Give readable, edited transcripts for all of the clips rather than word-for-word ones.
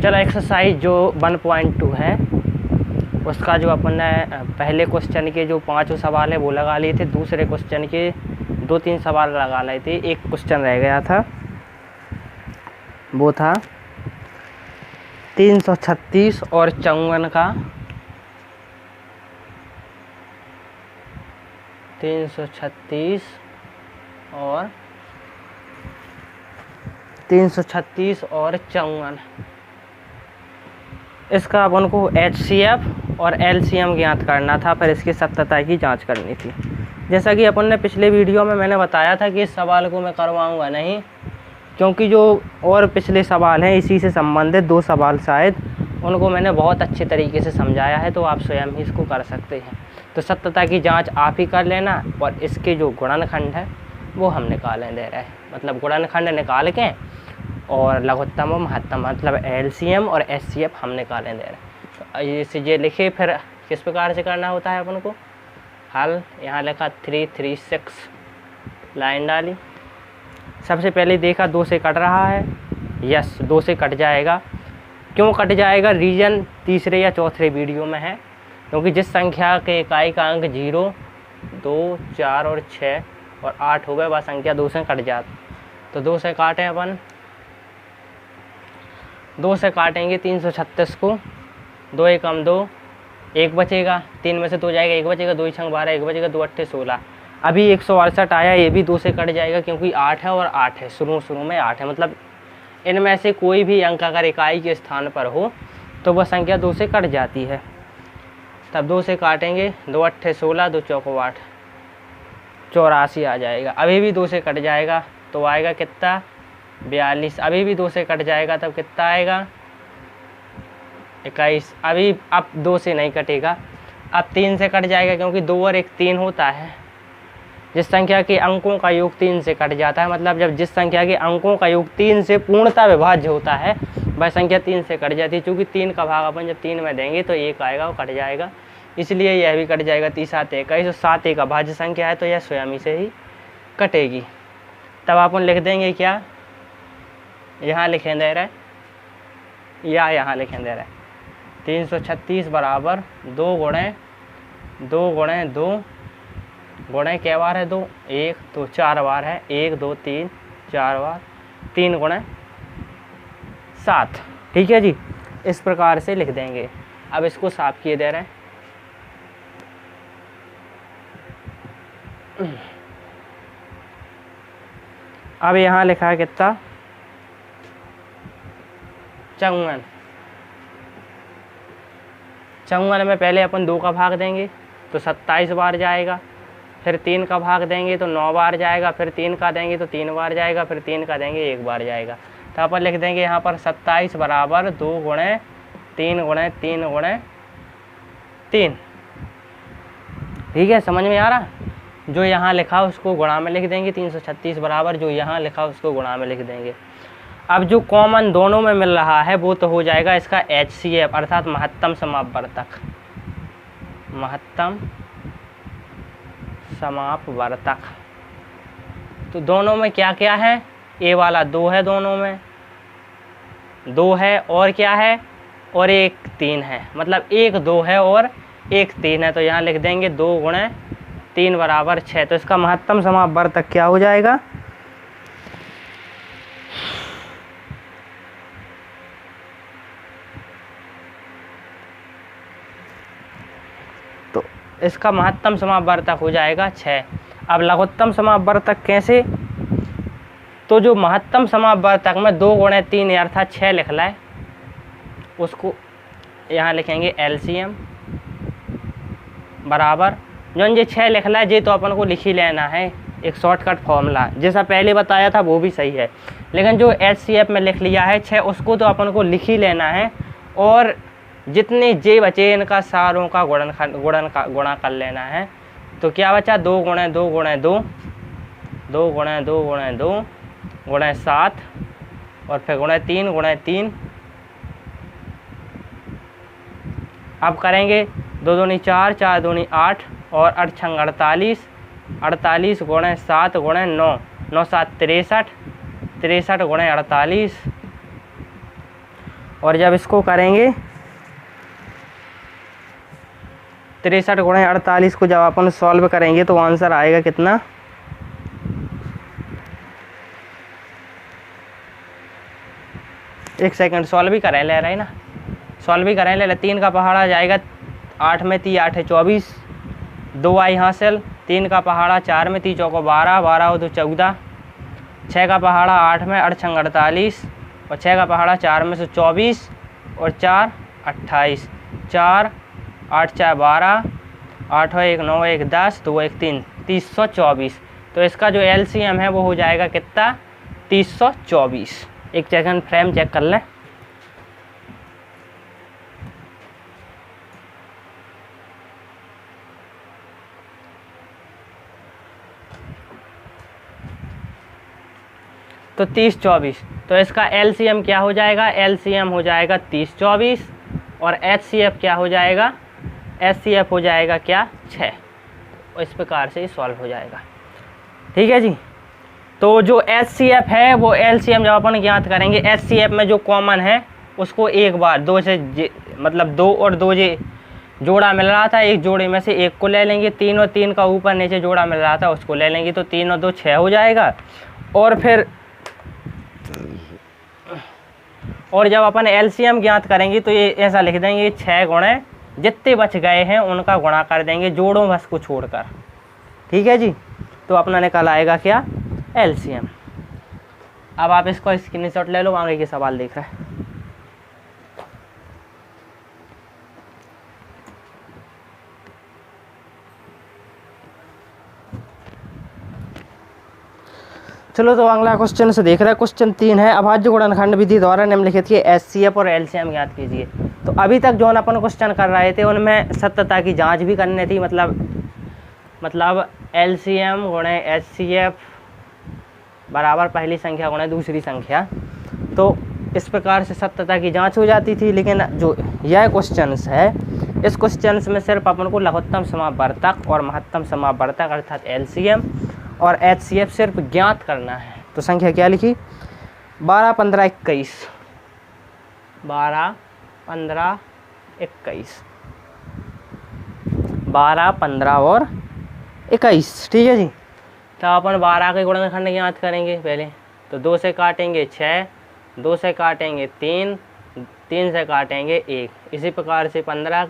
चलो एक्सरसाइज जो 1.2 है उसका जो अपन ने पहले क्वेश्चन के जो 5 सवाल है वो लगा लिए थे, दूसरे क्वेश्चन के 2-3 सवाल लगा लिए थे, एक क्वेश्चन रह गया था, वो था 336 और 54 का, 336 और 54। इसका अपन को HCF और LCM ज्ञात करना था, पर इसकी सत्यता की जांच करनी थी। जैसा कि अपन ने पिछले वीडियो में मैंने बताया था कि इस सवाल को मैं करवाऊंगा नहीं, क्योंकि जो और पिछले सवाल हैं इसी से संबंधित 2 सवाल शायद उनको मैंने बहुत अच्छे तरीके से समझाया है, तो आप स्वयं ही इसको कर सकते हैं। तो सत्यता की जांच आप ही कर लेना, और इसके जो गुणनखंड है वो हम निकालें दे रहे हैं, मतलब गुणनखंड निकाल के और लघुत्तम और महत्तम मतलब LCM और HCF हम निकालें दे रहे हैं। तो ये लिखे, फिर किस प्रकार से करना होता है अपन को हल। यहाँ लिखा 336, लाइन डाली, सबसे पहले देखा 2 से कट रहा है, यस 2 से कट जाएगा। क्यों कट जाएगा, रीजन तीसरे या चौथे वीडियो में है, क्योंकि जिस संख्या के इकाई का अंक 0, 2, 4 और 6 और 8 हो गए, वह संख्या 2 से कट जाती। तो 2 से काटें अपन, 2 से काटेंगे 336 को, 2 एकम 2, 1 बचेगा, 3 में से 2 जाएगा, 1 बचेगा, 2 छंग 12, 1 बचेगा, 2 अट्ठे 16। अभी 168 आया, ये भी 2 से कट जाएगा, क्योंकि 8 है और 8 है, शुरू में 8 है, मतलब इनमें से कोई भी अंक अगर इकाई के स्थान पर हो तो वह संख्या 2 से कट जाती है। तब 2 से काटेंगे, 2 अट्ठे 16, 2 चौको 8, 84 आ जाएगा। अभी भी 2 से कट जाएगा, तो आएगा कितना 42। अभी भी 2 से कट जाएगा, तब कितना आएगा 21। अभी अब 2 से नहीं कटेगा, अब 3 से कट जाएगा, क्योंकि 2 और 1 3 होता है। जिस संख्या के अंकों का योग 3 से कट जाता है, मतलब जब जिस संख्या के अंकों का योग 3 से पूर्णतः विभाज्य होता है वह संख्या 3 से कट जाती है। चूँकि 3 का भाग अपन जब 3 में देंगे तो 1 आएगा, वो कट जाएगा, इसलिए यह भी कट जाएगा। 3 7 21, 7 एक अभाज्य संख्या है, तो यह स्वयं ही से ही कटेगी। तब अपन लिख देंगे क्या, यहाँ लिखें दे रहे या यहाँ लिखें दे रहे 336 बराबर 2 गुणे 2 गुणे 2 गुणे क्या बार है 2, 1 तो 4 बार है, 1 2 3 4 बार, 3 गुणे 7। ठीक है जी, इस प्रकार से लिख देंगे। अब इसको साफ किए दे रहे हैं। अब यहाँ लिखा है कितना 54। 54 में पहले अपन 2 का भाग देंगे तो 27 बार जाएगा, फिर 3 का भाग देंगे तो 9 बार जाएगा, फिर 3 का देंगे तो 3 बार जाएगा, फिर 3 का देंगे 1 बार जाएगा। तो अपन लिख देंगे यहाँ पर 27 बराबर 2 गुणे 3 गुणे 3 गुणे 3। ठीक है, समझ में आ रहा। जो यहाँ लिखा उसको गुणा में लिख देंगे, 336 बराबर जो यहाँ लिखा उसको गुणा में लिख देंगे। अब जो कॉमन दोनों में मिल रहा है वो तो हो जाएगा इसका HCF अर्थात महत्तम समापवर्तक, महत्तम समापवर्तक। तो दोनों में क्या क्या है, ए वाला 2 है, दोनों में 2 है, और क्या है, और 1 3 है, मतलब 1 2 है और 1 3 है। तो यहाँ लिख देंगे 2 गुणे 3 बराबर 6। तो इसका महत्तम समापवर्तक क्या हो जाएगा, तो इसका महत्तम समापवर्तक हो जाएगा 6। अब लघुत्तम समापवर्तक कैसे, तो जो महत्तम समापवर्तक में 2 गुणे 3 अर्थात 6 लिख लाए, उसको यहाँ लिखेंगे LCM बराबर जो ये 6 लिख लाए, ये तो अपन को लिख ही लेना है, एक शॉर्टकट फॉर्मूला जैसा पहले बताया था वो भी सही है, लेकिन जो HCF में लिख लिया है 6 उसको तो अपन को लिख ही लेना है, और जितने जे बचे इनका सारों का गुणा कर लेना है। तो क्या बचा 2 गुणे 2 गुणे 2, 2 गुणे 2 गुणे 2 गुणे 7 और फिर गुणे 3 गुणे 3। अब करेंगे 2 दूनी 4, 4 दूनी 8 और 8 छंग 48, 48 गुणे 7 गुणे 9, 9 7 63, 63 गुणे 48 और जब इसको करेंगे 63 गुणे 48 को जब अपन सॉल्व करेंगे तो आंसर आएगा कितना, एक सेकंड सॉल्व भी करें ले रहे ना, सॉल्व भी करें ले 3 का पहाड़ा जाएगा 8 में 3 8 है 24, 2 आई हासिल, 3 का पहाड़ा 4 में 3 चौको 12, 12 हो तो 14, 6 का पहाड़ा 8 में 8 छंग 48 और 6 का पहाड़ा 4 में से 24 और 4 28, 4 8 4 12, 8 हो 1 9 1 10 2 1 3 324। तो इसका जो LCM है वो हो जाएगा कितना, 324। एक सेकंड फ्रेम चेक कर लें। तो 30 24, तो इसका LCM क्या हो जाएगा, LCM हो जाएगा 30 24 और HCF क्या हो जाएगा, HCF हो जाएगा क्या 6। और इस प्रकार से सॉल्व हो जाएगा। ठीक है जी। तो जो HCF है वो LCM जब अपन ज्ञात करेंगे, HCF में जो कॉमन है उसको एक बार 2 से मतलब 2 और 2 जोड़ा मिल रहा था, एक जोड़े में से एक को ले लेंगे, 3 और 3 का ऊपर नीचे जोड़ा मिल रहा था उसको ले लेंगे, तो 3 और 2 6 हो जाएगा। और जब अपन LCM ज्ञात करेंगे तो ये ऐसा लिख देंगे 6 गुणे जितने बच गए हैं उनका गुणा कर देंगे जोड़ों बस को छोड़कर। ठीक है जी। तो अपना निकल आएगा क्या, LCM। अब आप इसको स्क्रीनशॉट ले लो, आगे के सवाल देख रहे हैं। चलो तो अगला क्वेश्चन से देख रहे हैं। क्वेश्चन 3 है, अभाज्य गुणनखंड विधि द्वारा निम्नलिखित के HCF और LCM ज्ञात कीजिए। तो अभी तक जो अपन क्वेश्चन कर रहे थे उनमें सत्यता की जांच भी करनी थी, मतलब LCM गुणे HCF बराबर पहली संख्या गुणे दूसरी संख्या। तो इस प्रकार से सत्यता की जांच हो जाती थी। लेकिन जो यह क्वेश्चन है, इस क्वेश्चन में सिर्फ अपन को लघुत्तम समापवर्तक और महत्तम समापवर्तक अर्थात LCM और HCF सिर्फ ज्ञात करना है। तो संख्या क्या लिखी, 12 15 21, 12 15 21, 12 15 और 21। ठीक है जी। तो अपन 12 के गुणनखंड ज्ञात करेंगे पहले। तो 2 से काटेंगे 6, 2 से काटेंगे 3, 3 से काटेंगे 1। इसी प्रकार से 15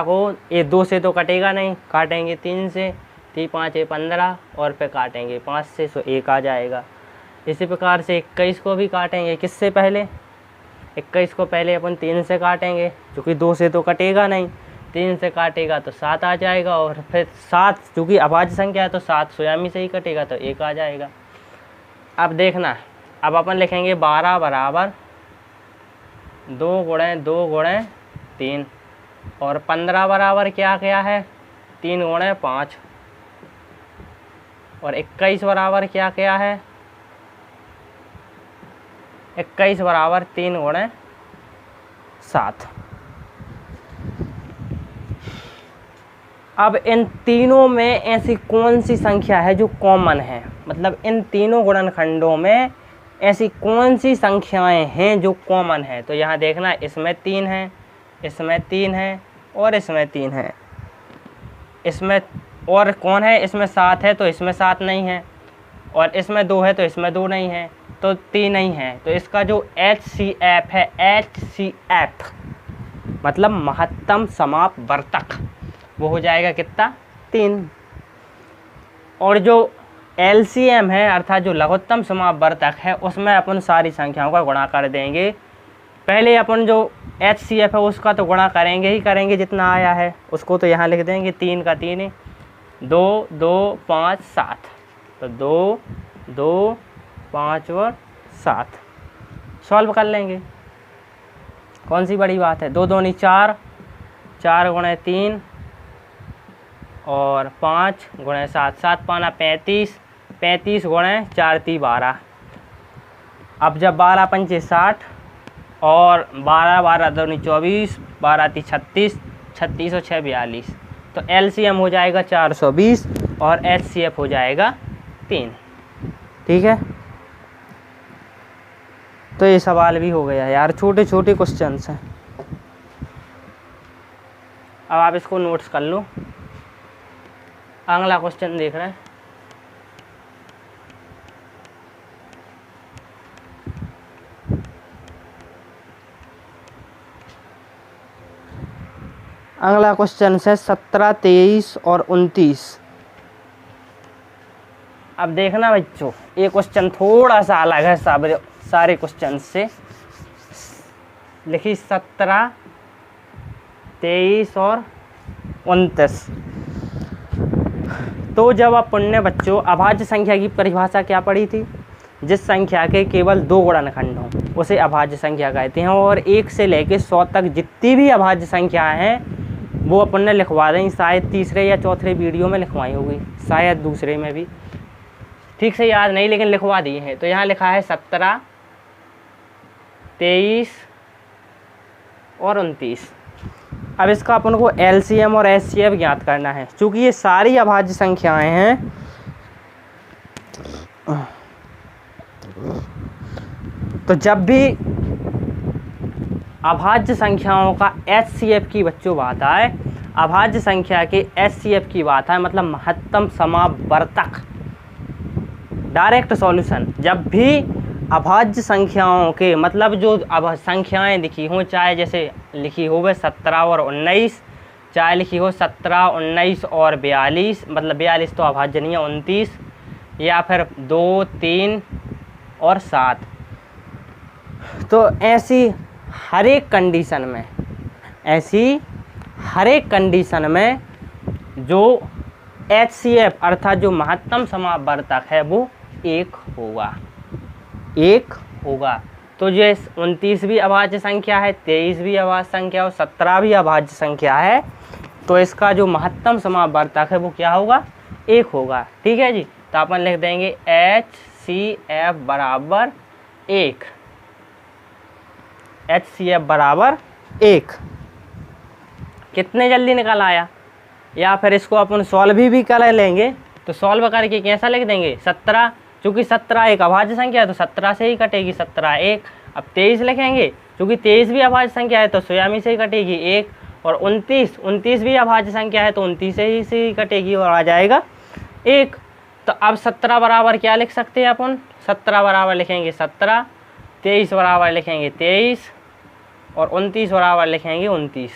को ये 2 से तो कटेगा नहीं, काटेंगे 3 से, 3 5 15 और फिर काटेंगे 5 से, तो 1 आ जाएगा। इसी प्रकार से 21 को भी काटेंगे, किससे पहले, 21 को पहले अपन 3 से काटेंगे, क्योंकि 2 से तो कटेगा नहीं, 3 से काटेगा तो 7 आ जाएगा। और फिर 7 चूँकि अभाज्य संख्या है तो 7 स्वयं से ही कटेगा तो 1 आ जाएगा। अब देखना, अब अपन लिखेंगे 12 बराबर 2 गुणे 2 गुणे 3 और 15 बराबर क्या क्या है, 3 गुणे 5 और 21 बराबर क्या क्या है, 21 बराबर 3 गुणे 7। अब इन तीनों में ऐसी कौन सी संख्या है जो कॉमन है, मतलब इन तीनों गुणनखंडों में ऐसी कौन सी संख्याएं हैं जो कॉमन है। तो यहाँ देखना, इसमें 3 है, इसमें 3 है और इसमें 3 है। इसमें और कौन है, इसमें 7 है तो इसमें 7 नहीं है, और इसमें 2 है तो इसमें 2 नहीं है, तो 3 नहीं है। तो इसका जो HCF है, HCF मतलब महत्तम समापवर्तक, वो हो जाएगा कितना, 3। और जो LCM है अर्थात जो लघुत्तम समापवर्तक है, उसमें अपन सारी संख्याओं का गुणा कर देंगे। पहले अपन जो HCF है उसका तो गुणा करेंगे ही करेंगे, जितना आया है उसको तो यहाँ लिख देंगे, 3 का 3, 2 2 5 7, तो 2 2 5 और 7 सॉल्व कर लेंगे। कौन सी बड़ी बात है, 2 2 नहीं 4, 4 गुणे 3 और 5 गुणे 7, 7 पाना 35, 35 गुणे 4 3 12। अब जब 12 पंचे 60 और 12 12 2 24, 12 3 36, 36 और 6 42। तो LCM हो जाएगा 420 और HCF हो जाएगा 3। ठीक है। तो ये सवाल भी हो गया यार, छोटे छोटे क्वेश्चन हैं। अब आप इसको नोट्स कर लो। अगला क्वेश्चन देख रहे हैं। अगला क्वेश्चन है 17, 23 और 29। अब देखना बच्चों, ये क्वेश्चन थोड़ा सा अलग है सारे क्वेश्चन से। लिखी 17, 23 और 29। तो जब अपन ने बच्चों अभाज्य संख्या की परिभाषा क्या पढ़ी थी? जिस संख्या के केवल 2 गुणनखंड हों उसे अभाज्य संख्या कहते हैं। और 1 से लेकर 100 तक जितनी भी अभाज्य संख्याएं हैं वो अपन ने लिखवा दें। शायद तीसरे या चौथे वीडियो में लिखवाई होगी, शायद दूसरे में भी, ठीक से याद नहीं, लेकिन लिखवा दी है। तो यहाँ लिखा है 17, 23 और 29। अब इसका अपन को एलसीएम और एचसीएफ ज्ञात करना है। चूँकि ये सारी अभाज्य संख्याएं हैं तो जब भी अभाज्य संख्याओं का एचसीएफ की बच्चों बात आए, अभाज्य संख्या के एचसीएफ की बात आए, मतलब महत्तम समावर्तक, डायरेक्ट सॉल्यूशन, जब भी अभाज्य संख्याओं के मतलब जो अब संख्याएं लिखी हों, चाहे जैसे लिखी हो वह 17 और 19, चाहे लिखी हो 17, 19 और 42, मतलब 42 तो अभाज्य नहीं है, 29, या फिर 2, 3 और 7। तो ऐसी हर एक कंडीशन में, जो एचसीएफ अर्थात जो महत्तम समावर्तक है वो 1 होगा। तो ये 29 भी अभाज्य संख्या है, 23 भी अभाज्य संख्या और 17 भी अभाज्य संख्या है। तो इसका जो महत्तम समावर्तक है वो क्या होगा? 1 होगा। ठीक है जी। तो अपन लिख देंगे HCF बराबर 1। HCF बराबर 1। कितने जल्दी निकल आया? या फिर इसको अपन सॉल्व भी कर लेंगे। तो सॉल्व करके कैसा लिख देंगे? 17, चूँकि 17 एक अभाज्य संख्या है तो 17 से ही कटेगी 17 1। अब 23 लिखेंगे, चूँकि 23 भी अभाज्य संख्या है तो स्वयं से ही कटेगी 1। और 29 भी अभाज्य संख्या है तो 29 से ही कटेगी और आ जाएगा 1। तो अब 17 बराबर क्या लिख सकते हैं अपन? 17 बराबर लिखेंगे 17, 23 बराबर लिखेंगे 23 और 29 बराबर लिखेंगे 29।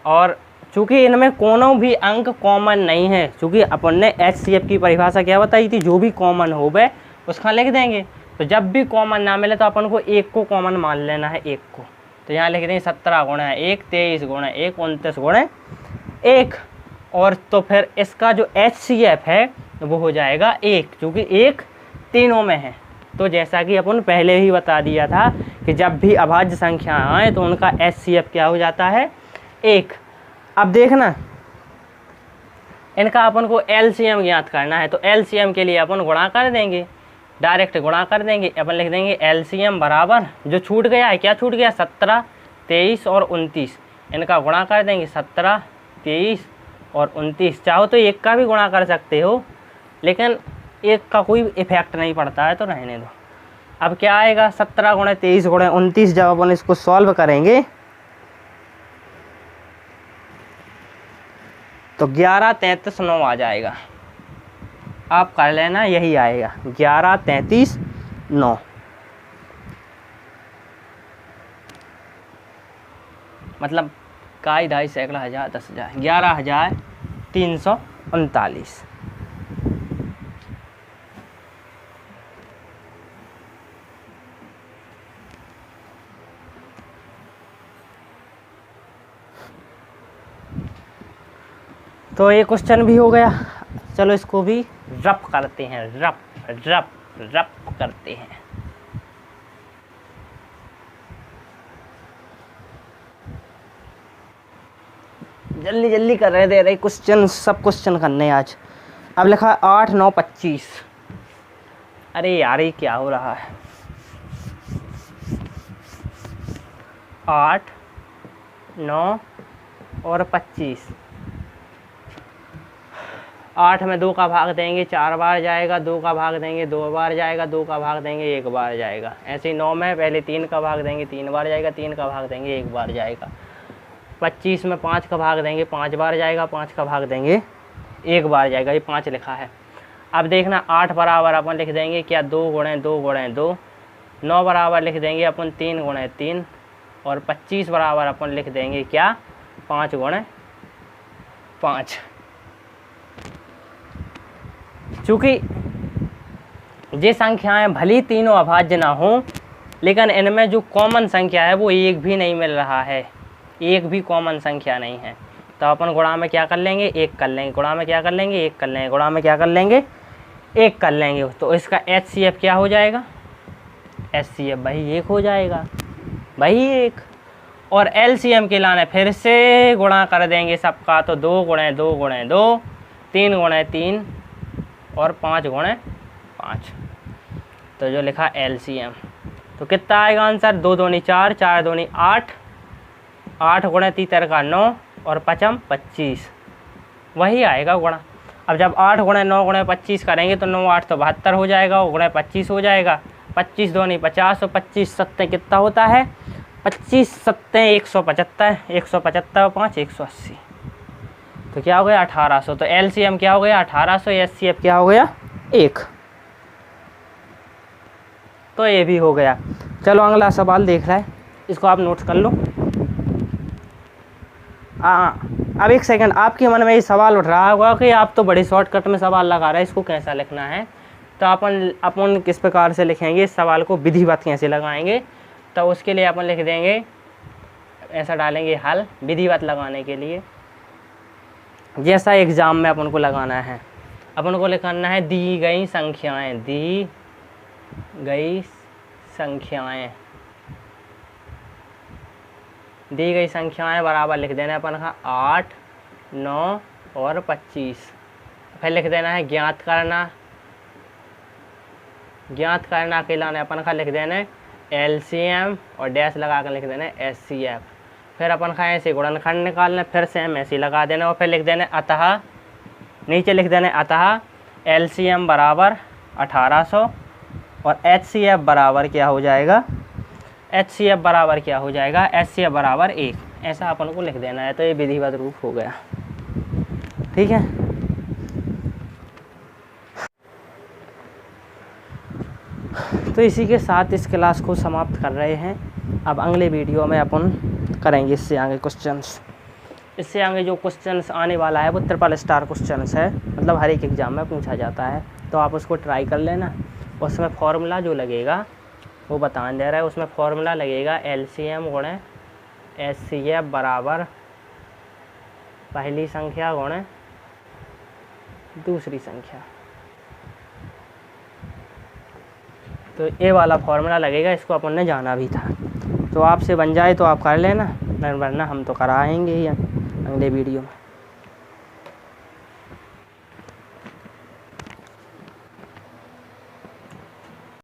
और चूँकि इनमें कोनो भी अंक कॉमन नहीं है, चूँकि अपन ने एचसीएफ की परिभाषा क्या बताई थी? जो भी कॉमन हो वह उसका लिख देंगे। तो जब भी कॉमन ना मिले तो अपन को 1 को कॉमन मान लेना है, 1 को। तो यहाँ लिख देंगे 17 गुणा 1, 23 गुणा 1, 29 गुणा 1। और तो फिर इसका जो एचसीएफ है वो हो जाएगा 1, क्योंकि 1 तीनों में है। तो जैसा कि अपन पहले ही बता दिया था कि जब भी अभाज्य संख्या आए तो उनका एचसीएफ क्या हो जाता है? 1। अब देखना, इनका अपन को एलसीएम ज्ञात करना है। तो एलसीएम के लिए अपन गुणा कर देंगे, डायरेक्ट गुणा कर देंगे। अपन लिख देंगे एलसीएम बराबर, जो छूट गया है, क्या छूट गया? 17, 23 और 29। इनका गुणा कर देंगे 17, 23 और 29। चाहो तो 1 का भी गुणा कर सकते हो, लेकिन 1 का कोई इफेक्ट नहीं पड़ता है तो रहने दो। अब क्या आएगा? 17 गुणा 23 गुणा 29। जब अपन इसको सॉल्व करेंगे तो 11, 33, 9 आ जाएगा। आप कर लेना, यही आएगा 11, 33, 9। मतलब काई, ढाई, सैकड़ा, हज़ार, 10,000, 11,339। तो ये क्वेश्चन भी हो गया। चलो इसको भी रफ करते हैं, रफ करते हैं। जल्दी कर रहे दे रहे क्वेश्चन, सब क्वेश्चन करने आज। अब लिखा 8, 9, 25। अरे यार ये क्या हो रहा है? 8, 9 और 25। 8 में 2 का भाग देंगे 4 बार जाएगा, 2 का भाग देंगे 2 बार जाएगा, 2 का भाग देंगे 1 बार जाएगा। ऐसे ही 9 में पहले 3 का भाग देंगे 3 बार जाएगा, 3 का भाग देंगे 1 बार जाएगा। 25 में 5 का भाग देंगे 5 बार जाएगा, 5 का भाग देंगे 1 बार जाएगा। ये 5 लिखा है। अब देखना 8 बराबर अपन लिख देंगे क्या 2 गुणे 2 गुणे 2। 9 बराबर लिख देंगे अपन 3 गुणे 3। और 25 बराबर अपन लिख देंगे क्या 5 गुणे 5। चूँकि ये संख्याएं भली तीनों अभाज्य ना हो, लेकिन इनमें जो कॉमन संख्या है वो एक भी नहीं मिल रहा है, एक भी कॉमन संख्या नहीं है। तो अपन गुणा में क्या कर लेंगे 1 कर लेंगे, गुणा में क्या कर लेंगे 1 कर लेंगे, गुणा में क्या कर लेंगे 1 कर लेंगे। तो इसका HCF क्या हो जाएगा, HCF भाई 1 हो जाएगा, भाई 1। और LCM के लाने फिर से गुणा कर देंगे सबका, तो 2 गुणे 2 गुणे 2, 3 गुणे 3 और 5 गुणे 5। तो जो लिखा LCM, तो कितना आएगा आंसर 2 दूनी 4, 4 दूनी 8, 8 गुणे 3 का 9 और 5 25, वही आएगा गुणा। अब जब 8 गुणे 9 गुणे 25 करेंगे तो 9 8 तो 72 हो जाएगा, गुणे 25 हो जाएगा। 25 दूनी 50 और 25 सत्ते कितना होता है 25 सत्ते 175, 175 और 5 180। तो क्या हो गया 1800। तो LCM क्या हो गया 1800, HCF क्या हो गया 1। तो ये भी हो गया। चलो अगला सवाल देख रहा है, इसको आप नोट कर लो। अब एक सेकंड, आपके मन में ये सवाल उठ रहा होगा कि आप तो बड़े शॉर्टकट में सवाल लगा रहे हैं, इसको कैसा लिखना है। तो अपन किस प्रकार से लिखेंगे इस सवाल को, विधिवत कैसे लगाएंगे। तो उसके लिए अपन लिख देंगे, ऐसा डालेंगे हल विधिवत लगाने के लिए। जैसा एग्ज़ाम में अपन को लगाना है, अपन को लिखना है दी गई संख्याएं, दी गई संख्याएं, दी गई संख्याएं बराबर लिख देना है अपन का 8 9 और 25। फिर लिख देना है ज्ञात करना, ज्ञात करना के लाने अपन का लिख देना है LCM और डैश लगा कर लिख देना है HCF। फिर अपन का ऐसे गुणनखंड निकालना, फिर से हम ऐसे लगा देना और फिर लिख देना अतः, नीचे लिख देना अतः LCM बराबर 1800 और HCF बराबर क्या हो जाएगा, HCF बराबर क्या हो जाएगा, HCF बराबर 1। ऐसा अपन को लिख देना है। तो ये विधिवत रूप हो गया, ठीक है। तो इसी के साथ इस क्लास को समाप्त कर रहे हैं। अब अगले वीडियो में अपन करेंगे इससे आगे क्वेश्चंस। इससे आगे जो क्वेश्चंस आने वाला है वो ट्रिपल स्टार क्वेश्चंस है, मतलब हर एक एग्ज़ाम में पूछा जाता है। तो आप उसको ट्राई कर लेना। उसमें फॉर्मूला जो लगेगा वो बताने दे रहा है। उसमें फॉर्मूला लगेगा LCM गुणे HCF बराबर पहली संख्या गुणे दूसरी संख्या। तो ये वाला फॉर्मूला लगेगा, इसको अपन ने जाना भी था। तो आपसे बन जाए तो आप कर लेना, वरना हम तो कराएंगे ही अगले वीडियो में।